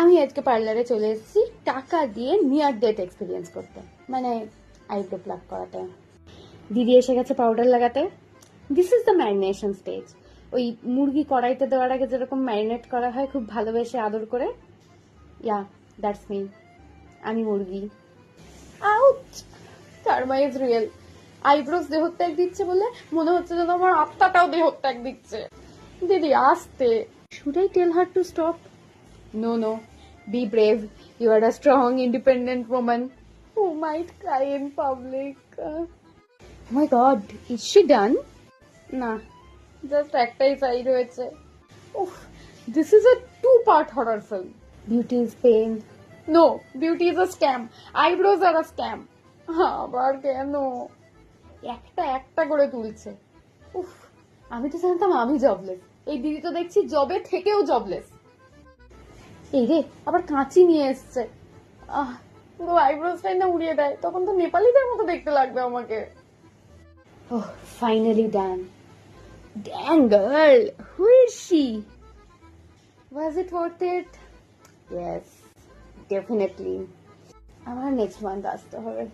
আমি আজকে পার্লারে চলে এসেছি টাকা দিয়ে নিয়ার ডেট এক্সপিরিয়েন্স করতে, মানে আইব্রো প্লাক করাতে। দিদি এসে গেছে পাউডার লাগাতে। This is the marination stage. ওই মুরগি কড়াইতে দেওয়ার আগে যেরকম ম্যারিনেট করা হয় খুব ভালোবেসে আদর করে, ইয়া দ্যাটস মি। আমি মুরগি। Out! Karma is real. Eyebrows দেহত্যাগ দিচ্ছে বলে মনে হচ্ছে যেন আমার আত্মাটাও দেহত্যাগ দিচ্ছে। দিদি আস্তে। Should I tell her to stop? No, no. Be brave. You are a strong, independent woman who might cry in public. Oh my god, is she done? না, just একটাই সাইড হয়েছে। Oof, this is a two-part horror film. Beauty is pain. No, beauty is a scam. Eyebrows are a scam. আবার কেন? একটা একটা করে তুলছে। উফ, আমি তো জানতাম আমি জবলেস। এই দিদি তো দেখছি জবে থেকেও জবলেস। এই রে, আবার কাঁচি নিয়ে এসছে। পুরো আইব্রোসটাই না উড়িয়ে দেয়, তখন তো নেপালিদের মতো দেখতে লাগবে আমাকে। Oh, finally done. Dang girl, who is she? Was it worth it? Yes, definitely. আমার নেক্সট মান্থ আসতে হবে।